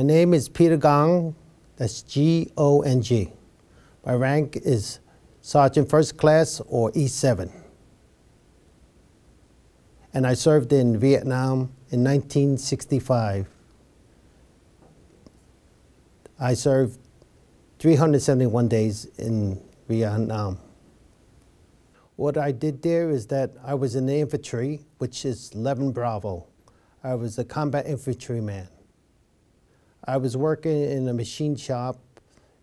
My name is Peter Gong, that's G-O-N-G. My rank is Sergeant First Class or E7. And I served in Vietnam in 1965. I served 371 days in Vietnam. What I did there is that I was in the infantry, which is 11 Bravo. I was a combat infantryman. I was working in a machine shop,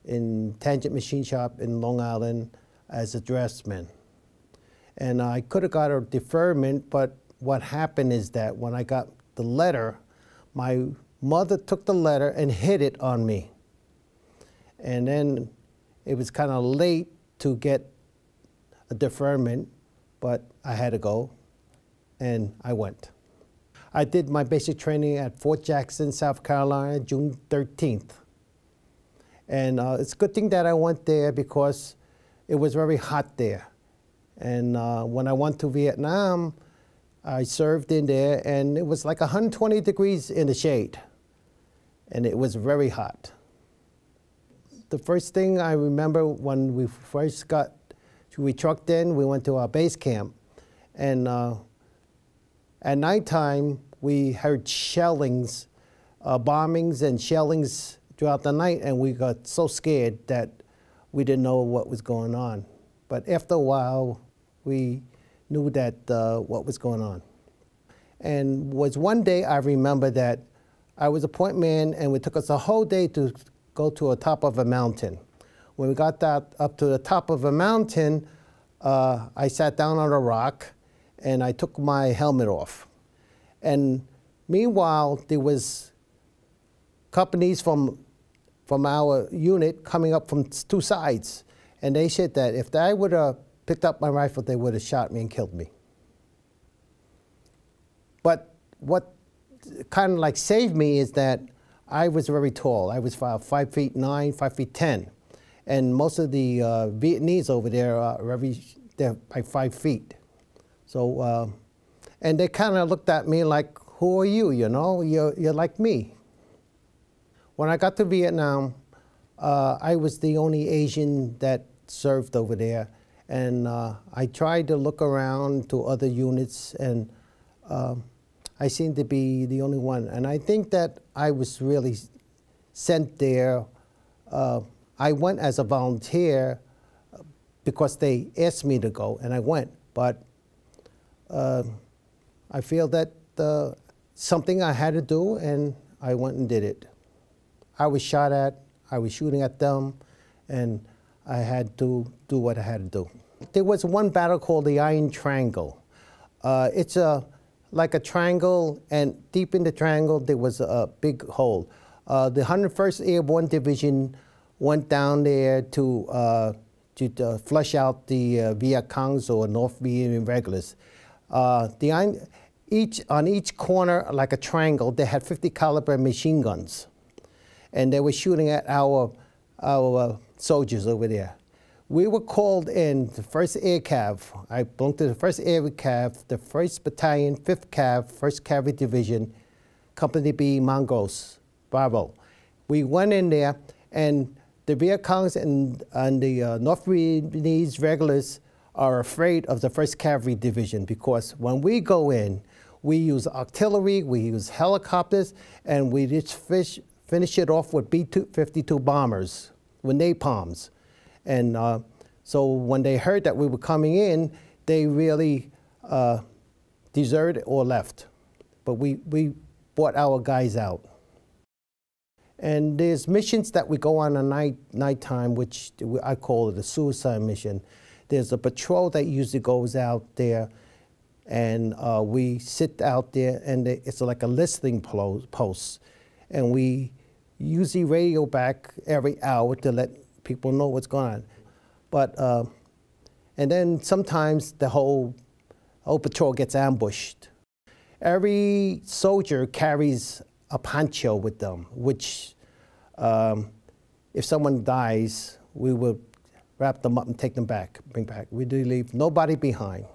in Tangent Machine Shop in Long Island as a draftsman. And I could have got a deferment, but what happened is that when I got the letter, my mother took the letter and hid it on me. And then it was kind of late to get a deferment, but I had to go, and I went. I did my basic training at Fort Jackson, South Carolina, June 13th. And it's a good thing that I went there because it was very hot there. And when I went to Vietnam, I served in there, and it was like 120 degrees in the shade. And it was very hot. The first thing I remember when we first we trucked in, we went to our base camp. And at nighttime, we heard shellings, bombings and shellings throughout the night, and we got so scared that we didn't know what was going on. But after a while, we knew that what was going on. And was one day I remember that I was a point man, and it took us a whole day to go to the top of a mountain. When we got that up to the top of a mountain, I sat down on a rock, and I took my helmet off. And meanwhile, there was companies from our unit coming up from two sides. And they said that if I would have picked up my rifle, they would have shot me and killed me. But what kind of like saved me is that I was very tall. I was 5'9", 5'10". And most of the Vietnamese over there are they're like 5 feet. So, and they kind of looked at me like, who are you, you know? You're like me. When I got to Vietnam, I was the only Asian that served over there. And I tried to look around to other units, and I seemed to be the only one. And I think that I was really sent there. I went as a volunteer because they asked me to go, and I went. But I feel that something I had to do, and I went and did it. I was shot at, I was shooting at them, and I had to do what I had to do. There was one battle called the Iron Triangle. It's like a triangle, and deep in the triangle there was a big hole. The 101st Airborne Division went down there to flush out the Viet Congs or North Vietnamese regulars. On each corner, like a triangle, they had 50 caliber machine guns. And they were shooting at our soldiers over there. We were called in the 1st Air Cav. I belonged to the 1st Air Cav, the 1st Battalion, 5th Cav, 1st Cavalry Division, Company B, Mongols, Bravo. We went in there, and the Viet Congs and the North Vietnamese regulars are afraid of the 1st Cavalry Division because when we go in, we use artillery, we use helicopters, and we just finish it off with B-52 bombers, with napalms. And so when they heard that we were coming in, they really deserted or left. But we brought our guys out. And there's missions that we go on at nighttime, which I call it a suicide mission. There's a patrol that usually goes out there, and we sit out there, and it's like a listening post. And we usually radio back every hour to let people know what's going on. But, and then sometimes the whole patrol gets ambushed. Every soldier carries a poncho with them, which if someone dies, we will wrap them up and take them back, bring back. We do leave nobody behind.